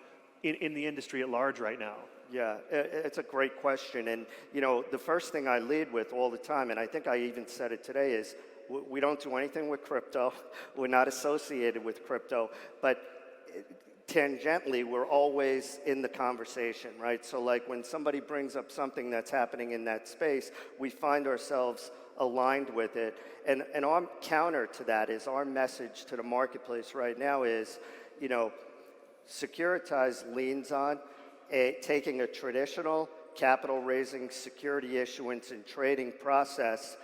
in the industry at large right now? Yeah, it's a great question. And, the first thing I lead with all the time, and I think I even said it today, is we don't do anything with crypto. We're not associated with crypto. But tangentially, we're always in the conversation, right? So like when somebody brings up something that's happening in that space, we find ourselves aligned with it. And our counter to that is our message to the marketplace right now is, Securitize leans on taking a traditional capital raising, security issuance, and trading process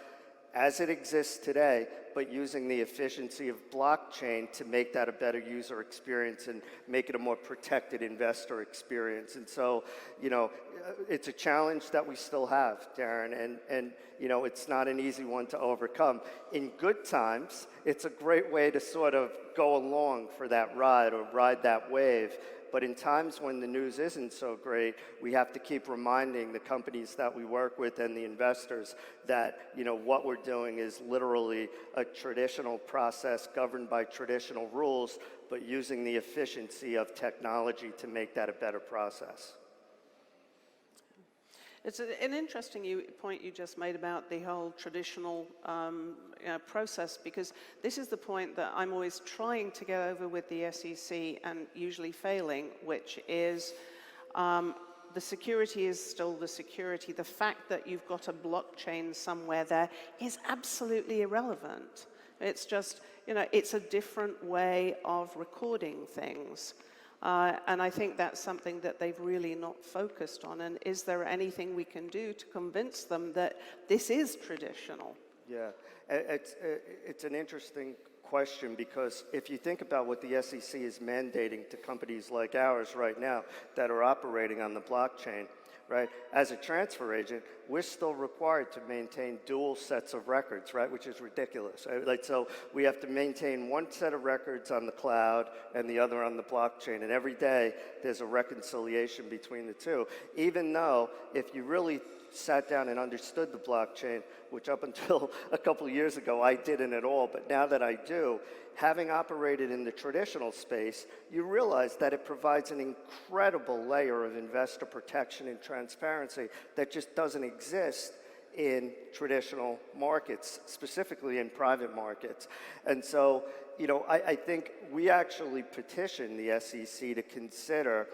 as it exists today, but using the efficiency of blockchain to make that a better user experience and make it a more protected investor experience. And so, it's a challenge that we still have, Darren, and it's not an easy one to overcome. In good times, it's a great way to sort of go along for that ride or ride that wave. But in times when the news isn't so great, we have to keep reminding the companies that we work with and the investors that, what we're doing is literally a traditional process governed by traditional rules, but using the efficiency of technology to make that a better process. It's an interesting point you just made about the whole traditional process, because this is the point that I'm always trying to get over with the SEC and usually failing, which is the security is still the security. The fact that you've got a blockchain somewhere there is absolutely irrelevant. It's just, it's a different way of recording things. And I think that's something that they've really not focused on. And is there anything we can do to convince them that this is traditional? Yeah, it's an interesting question because if you think about what the SEC is mandating to companies like ours right now that are operating on the blockchain, right? As a transfer agent, we're still required to maintain dual sets of records, right? Which is ridiculous. Right? Like, so we have to maintain one set of records on the cloud and the other on the blockchain. And every day there's a reconciliation between the two. Even though if you really sat down and understood the blockchain, which up until a couple of years ago I didn't at all, but now that I do, having operated in the traditional space, you realize that it provides an incredible layer of investor protection and transparency that just doesn't exist in traditional markets, specifically in private markets. And so, you know, I think we actually petitioned the SEC to consider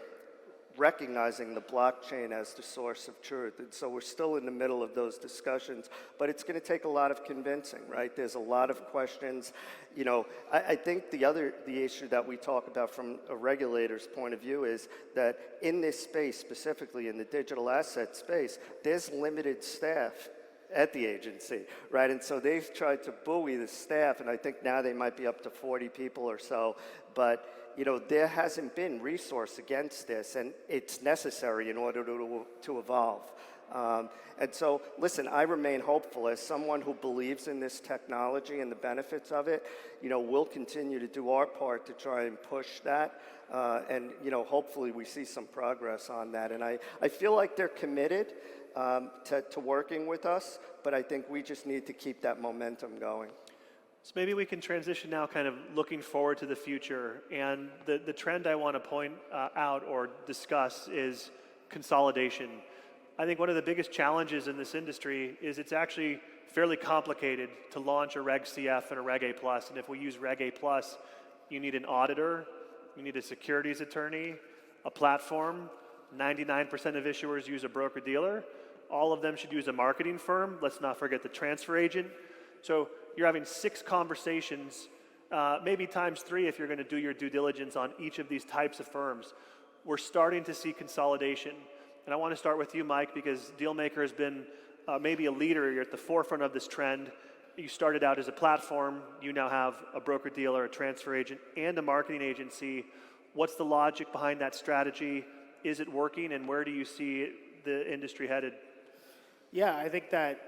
recognizing the blockchain as the source of truth. And so we're still in the middle of those discussions, but it's going to take a lot of convincing, right? There's a lot of questions. You know, I think the issue that we talk about from a regulator's point of view is that in this space, specifically in the digital asset space, there's limited staff at the agency, right? And so they've tried to buoy the staff, and I think now they might be up to 40 people or so, but you know, there hasn't been resource against this, and it's necessary in order to evolve. And so, listen, I remain hopeful. As someone who believes in this technology and the benefits of it, you know, we'll continue to do our part to try and push that. And, you know, hopefully we see some progress on that. And I feel like they're committed to working with us, but I think we just need to keep that momentum going. So maybe we can transition now kind of looking forward to the future. And the trend I want to point out or discuss is consolidation. I think one of the biggest challenges in this industry is it's actually fairly complicated to launch a Reg CF and a Reg A+. And if we use Reg A+, you need an auditor, you need a securities attorney, a platform. 99% of issuers use a broker-dealer. All of them should use a marketing firm. Let's not forget the transfer agent. So you're having 6 conversations, maybe times 3 if you're going to do your due diligence on each of these types of firms. We're starting to see consolidation. And I want to start with you, Mike, because Dealmaker has been maybe a leader. You're at the forefront of this trend. You started out as a platform. You now have a broker-dealer, a transfer agent, and a marketing agency. What's the logic behind that strategy? Is it working, and where do you see the industry headed? Yeah, I think that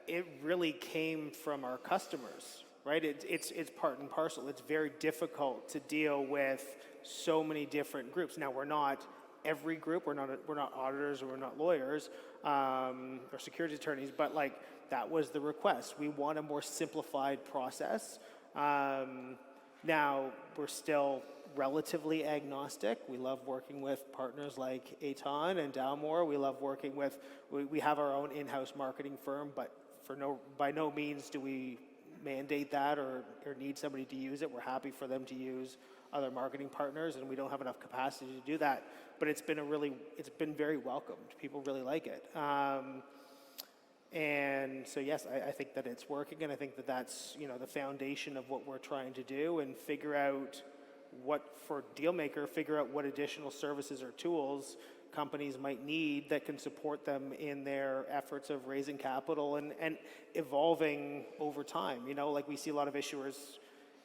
it really came from our customers, right? It's part and parcel. It's very difficult to deal with so many different groups. Now, we're not every group. We're not auditors, or we're not lawyers or securities attorneys, but like that was the request. We want a more simplified process. Now, we're still relatively agnostic. We love working with partners like Aton and Dalmore. We love working with, we have our own in-house marketing firm, but by no means do we mandate that or need somebody to use it. We're happy for them to use other marketing partners, and we don't have enough capacity to do that. But it's been very welcomed. People really like it. And so yes, I think that it's working, and I think that that's, you know, the foundation of what we're trying to do, and figure out what additional services or tools companies might need that can support them in their efforts of raising capital and evolving over time. You know, like we see a lot of issuers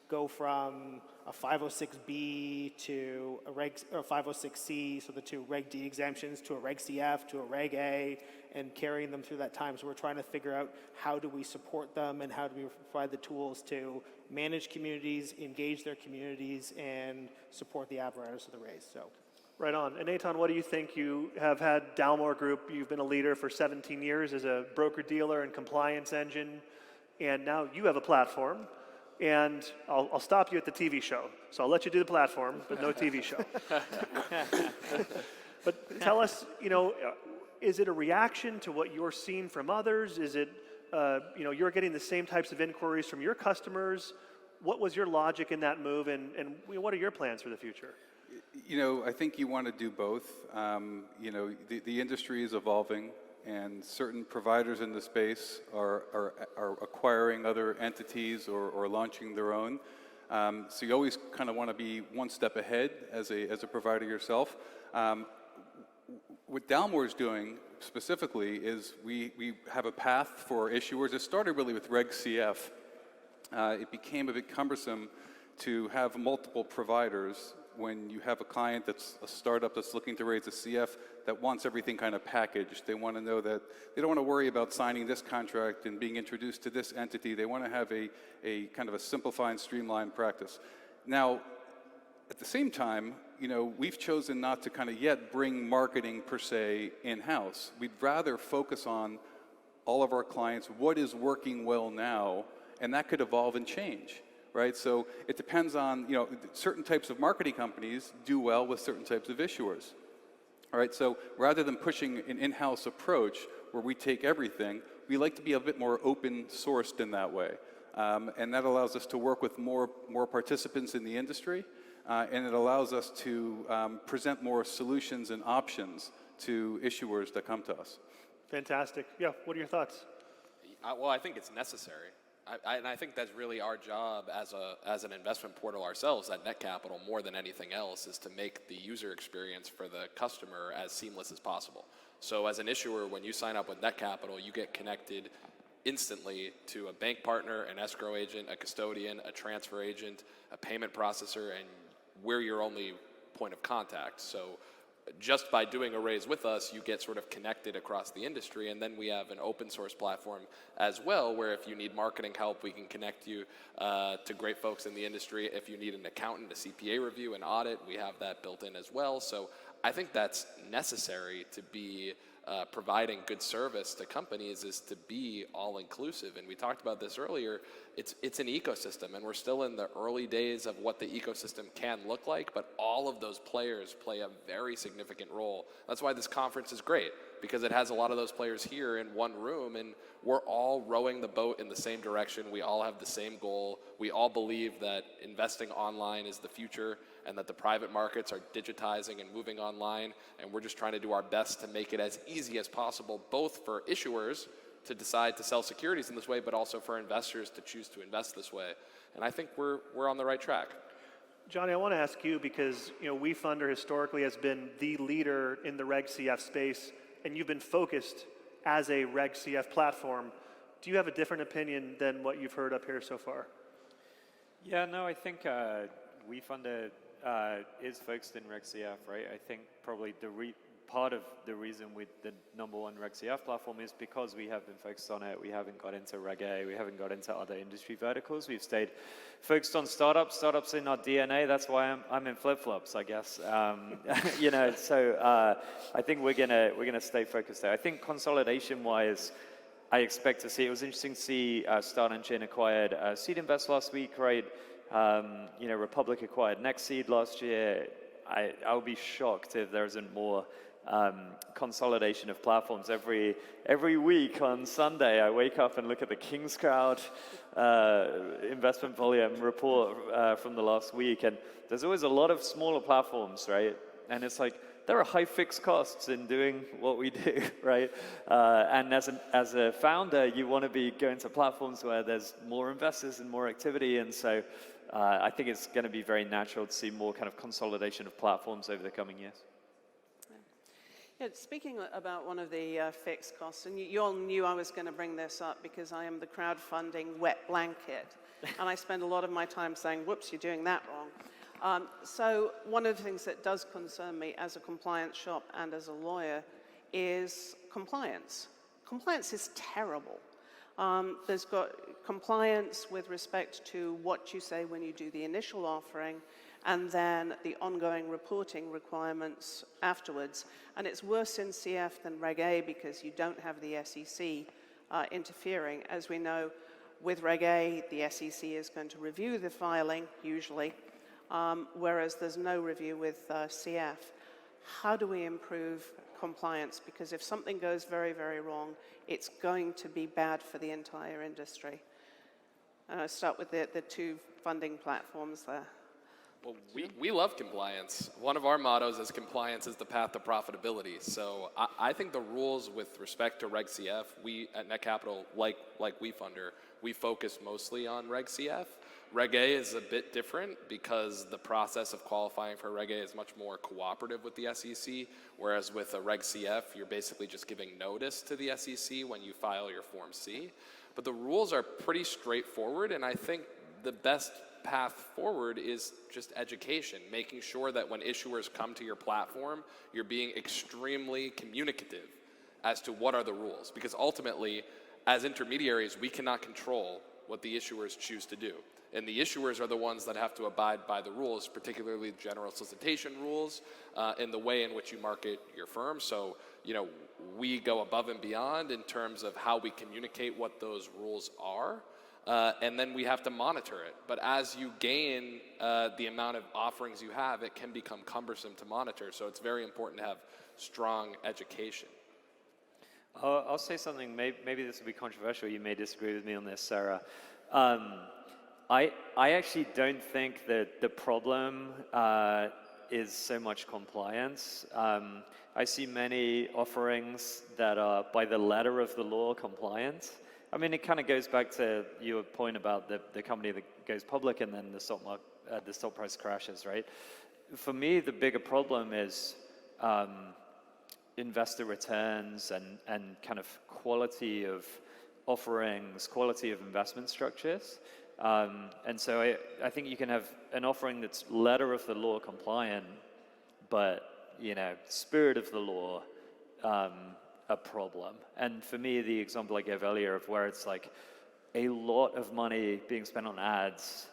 go from a 506B to a 506C, so the 2 Reg D exemptions, to a Reg CF, to a Reg A, and carrying them through that time. So we're trying to figure out how do we support them and how do we provide the tools to manage communities, engage their communities, and support the apparatus of the raise. So. Right on. And Aton, what do you think? You have had Dalmore Group. You've been a leader for 17 years as a broker-dealer and compliance engine, and now you have a platform. And I'll stop you at the TV show. So I'll let you do the platform, but no TV show. But tell us, you know, is it a reaction to what you're seeing from others? Is it, you know, you're getting the same types of inquiries from your customers? What was your logic in that move, and what are your plans for the future? You know, I think you want to do both. You know, the industry is evolving, and certain providers in the space are acquiring other entities or launching their own. So you always kind of want to be one step ahead as a provider yourself. What Dalmore is doing specifically is we have a path for issuers. It started really with Reg CF. It became a bit cumbersome to have multiple providers when you have a client that's a startup that's looking to raise a CF that wants everything kind of packaged. They want to know that they don't want to worry about signing this contract and being introduced to this entity. They want to have a kind of a simplified and streamlined practice. Now, at the same time, we've chosen not to kind of yet bring marketing per se in-house. We'd rather focus on all of our clients, what is working well now, and that could evolve and change, right? So it depends on, certain types of marketing companies do well with certain types of issuers. All right, so rather than pushing an in-house approach where we take everything, we like to be a bit more open-sourced in that way. And that allows us to work with more participants in the industry, and it allows us to present more solutions and options to issuers that come to us. Fantastic. Yeah, what are your thoughts? Well, I think it's necessary. And I think that's really our job as an investment portal ourselves at NetCapital, more than anything else, is to make the user experience for the customer as seamless as possible. So as an issuer, when you sign up with NetCapital, you get connected instantly to a bank partner, an escrow agent, a custodian, a transfer agent, a payment processor, and we're your only point of contact. So just by doing a raise with us, you get sort of connected across the industry. And then we have an open source platform as well, where if you need marketing help, we can connect you to great folks in the industry. If you need an accountant, a CPA review, an audit, we have that built in as well. So I think that's necessary to be providing good service to companies, is to be all-inclusive. And we talked about this earlier. It's an ecosystem, and we're still in the early days of what the ecosystem can look like, but all of those players play a very significant role. That's why this conference is great, because it has a lot of those players here in one room, and we're all rowing the boat in the same direction. We all have the same goal. We all believe that investing online is the future, and that the private markets are digitizing and moving online, and we're just trying to do our best to make it as easy as possible, both for issuers to decide to sell securities in this way, but also for investors to choose to invest this way. And I think we're on the right track. Johnny, I want to ask you, because WeFunder historically has been the leader in the Reg CF space, and you've been focused as a Reg CF platform. Do you have a different opinion than what you've heard up here so far? Yeah, no, I think WeFunder is focused in Reg CF, right? I think probably part of the reason we're the #1 Reg CF platform is because we have been focused on it. We haven't got into Reg A. We haven't got into other industry verticals. We've stayed focused on startups. Startups in our DNA. That's why I'm in flip-flops, I guess. So I think we're gonna stay focused there. I think consolidation-wise, I expect to see. It was interesting to see Start Engine acquired Seed Invest last week, right? Republic acquired Nextseed last year. I'll be shocked if there isn't more consolidation of platforms. Every week on Sunday, I wake up and look at the King's Crowd investment volume report from the last week, and there's always a lot of smaller platforms, right? And it's like, there are high fixed costs in doing what we do, right? And as a founder, you want to be going to platforms where there's more investors and more activity, and so I think it's going to be very natural to see more kind of consolidation of platforms over the coming years. Yeah, speaking about one of the fixed costs, and you all knew I was going to bring this up because I am the crowdfunding wet blanket, and I spend a lot of my time saying, whoops, you're doing that wrong. So one of the things that does concern me as a compliance shop and as a lawyer is compliance. Compliance is terrible. There's got compliance with respect to what you say when you do the initial offering, and then the ongoing reporting requirements afterwards. And it's worse in CF than Reg A because you don't have the SEC interfering. As we know, with Reg A, the SEC is going to review the filing, usually, whereas there's no review with CF. How do we improve compliance? Because if something goes very, very wrong, it's going to be bad for the entire industry. And I'll start with the two funding platforms there. Well, we love compliance. One of our mottos is compliance is the path to profitability. So I think the rules with respect to Reg CF, we at NetCapital, like WeFunder, we focus mostly on Reg CF. Reg A is a bit different because the process of qualifying for Reg A is much more cooperative with the SEC, whereas with a Reg CF, you're basically just giving notice to the SEC when you file your Form C. But the rules are pretty straightforward, and I think the best path forward is just education, making sure that when issuers come to your platform, you're being extremely communicative as to what are the rules. Because ultimately, as intermediaries, we cannot control what the issuers choose to do. And the issuers are the ones that have to abide by the rules, particularly general solicitation rules, and the way in which you market your firm. So, we go above and beyond in terms of how we communicate what those rules are. And then we have to monitor it. But as you gain the amount of offerings you have, it can become cumbersome to monitor. So it's very important to have strong education. I'll say something, maybe this will be controversial, you may disagree with me on this, Sarah. I actually don't think that the problem is so much compliance. I see many offerings that are by the letter of the law compliant. I mean, it kind of goes back to your point about the company that goes public and then the stock price crashes, right? For me, the bigger problem is investor returns and kind of quality of offerings, quality of investment structures. And so I think you can have an offering that's letter of the law compliant, but, spirit of the law, a problem. And for me, the example I gave earlier of where it's like a lot of money being spent on ads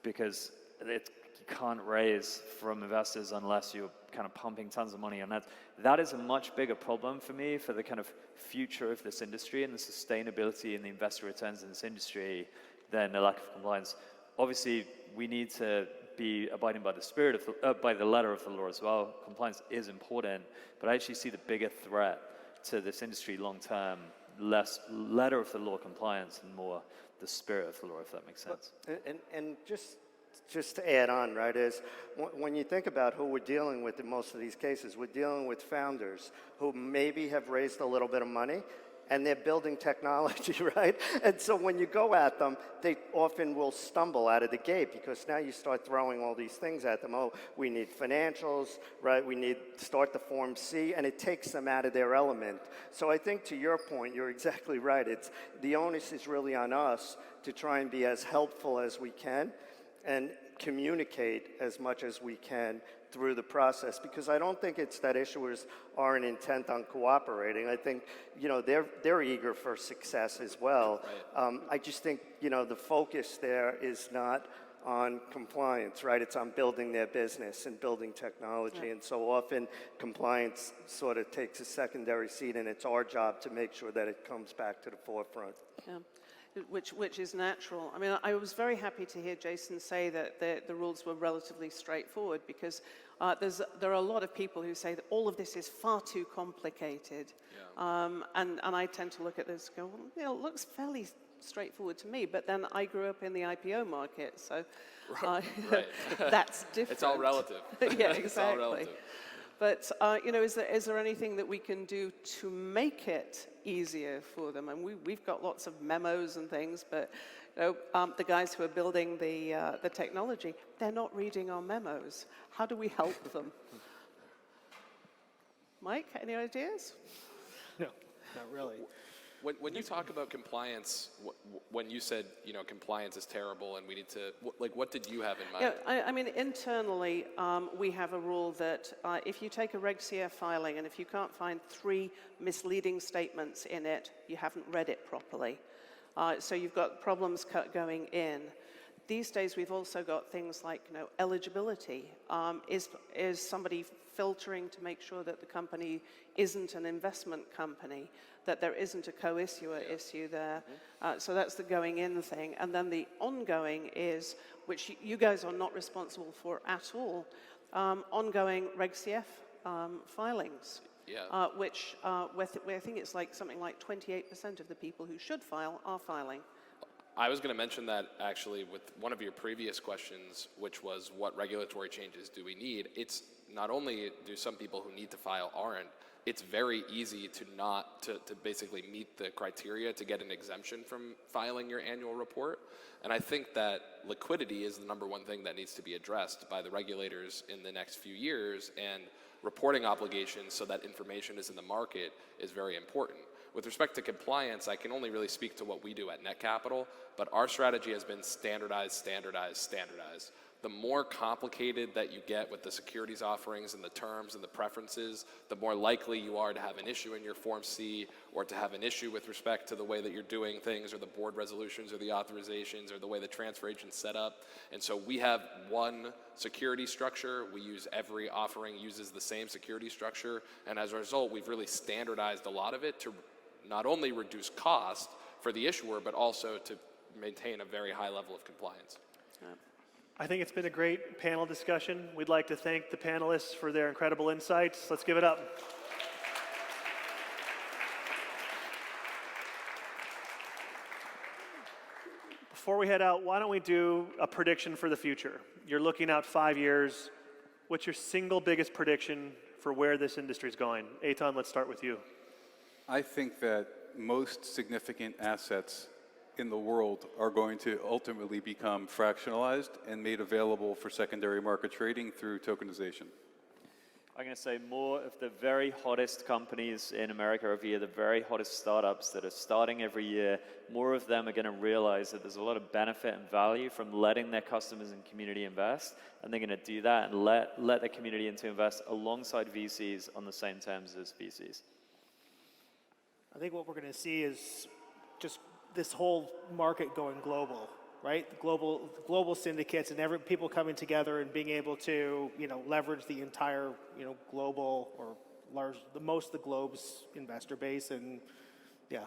because you can't raise from investors unless you're kind of pumping tons of money on ads. That is a much bigger problem for me for the kind of future of this industry and the sustainability and the investor returns in this industry than the lack of compliance. Obviously, we need to be abiding by the spirit of by the letter of the law as well. Compliance is important, but I actually see the bigger threat to this industry long term, less letter of the law compliance and more the spirit of the law, if that makes sense. And just to add on, right, is when you think about who we're dealing with in most of these cases, we're dealing with founders who maybe have raised a little bit of money and they're building technology, right? And so when you go at them, they often will stumble out of the gate because now you start throwing all these things at them. Oh, we need financials, right? We need to start the Form C, and it takes them out of their element. So I think to your point, you're exactly right. The onus is really on us to try and be as helpful as we can and communicate as much as we can through the process, because I don't think it's that issuers aren't intent on cooperating. I think, they're eager for success as well. Right. I just think, the focus there is not on compliance, right? It's on building their business and building technology. Yeah. And so often compliance sort of takes a secondary seat, and it's our job to make sure that it comes back to the forefront. Yeah. Which is natural. I mean, I was very happy to hear Jason say that the rules were relatively straightforward, because there are a lot of people who say that all of this is far too complicated. Yeah. And I tend to look at this and go, well, it looks fairly straightforward to me, but then I grew up in the IPO market, so Right. that's different. It's all relative. Yeah, It's all exactly. relative. But, is there anything that we can do to make it easier for them? And we've got lots of memos and things, but the guys who are building the technology, they're not reading our memos. How do we help them? Mike, any ideas? No, not really. When you talk about compliance, when you said, compliance is terrible and we need to, what did you have in mind? Yeah, I mean, internally, we have a rule that if you take a Reg CF filing and if you can't find 3 misleading statements in it, you haven't read it properly. So you've got problems going in. These days, we've also got things like, eligibility. Is somebody filtering to make sure that the company isn't an investment company, that there isn't a co-issuer issue there? So that's the going in thing. And then the ongoing is, which you guys are not responsible for at all, ongoing Reg CF filings. Yeah. Which where I think it's like something like 28% of the people who should file are filing. I was going to mention that actually with one of your previous questions, which was what regulatory changes do we need? It's not only do some people who need to file aren't, it's very easy to not, to basically meet the criteria to get an exemption from filing your annual report. And I think that liquidity is the #1 thing that needs to be addressed by the regulators in the next few years, and reporting obligations so that information is in the market is very important. With respect to compliance, I can only really speak to what we do at Net Capital, but our strategy has been standardize, standardize, standardize. The more complicated that you get with the securities offerings and the terms and the preferences, the more likely you are to have an issue in your Form C, or to have an issue with respect to the way that you're doing things, or the board resolutions, or the authorizations, or the way the transfer agent's set up. And so we have one security structure. We use every offering uses the same security structure. And as a result, we've really standardized a lot of it to not only reduce cost for the issuer, but also to maintain a very high level of compliance. I think it's been a great panel discussion. We'd like to thank the panelists for their incredible insights. Let's give it up. Before we head out, why don't we do a prediction for the future? You're looking out 5 years. What's your single biggest prediction for where this industry is going? Eitan, let's start with you. I think that most significant assets in the world are going to ultimately become fractionalized and made available for secondary market trading through tokenization. I'm going to say more of the very hottest companies in America over here, the very hottest startups that are starting every year, more of them are going to realize that there's a lot of benefit and value from letting their customers and community invest, and they're going to do that and let their community into invest alongside VCs on the same terms as VCs. I think what we're going to see is just this whole market going global, right? Global syndicates and people coming together and being able to, leverage the entire, global or most of the globe's investor base, and yeah.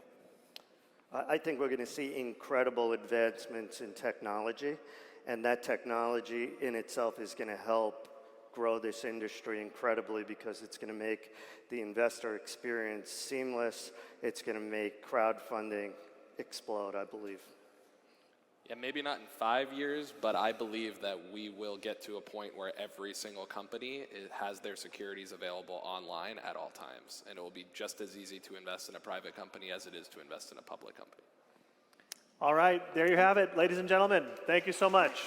I think we're going to see incredible advancements in technology, and that technology in itself is going to help grow this industry incredibly, because it's going to make the investor experience seamless. It's going to make crowdfunding explode, I believe. Yeah, maybe not in 5 years, but I believe that we will get to a point where every single company has their securities available online at all times. And it will be just as easy to invest in a private company as it is to invest in a public company. All right, there you have it, ladies and gentlemen. Thank you so much.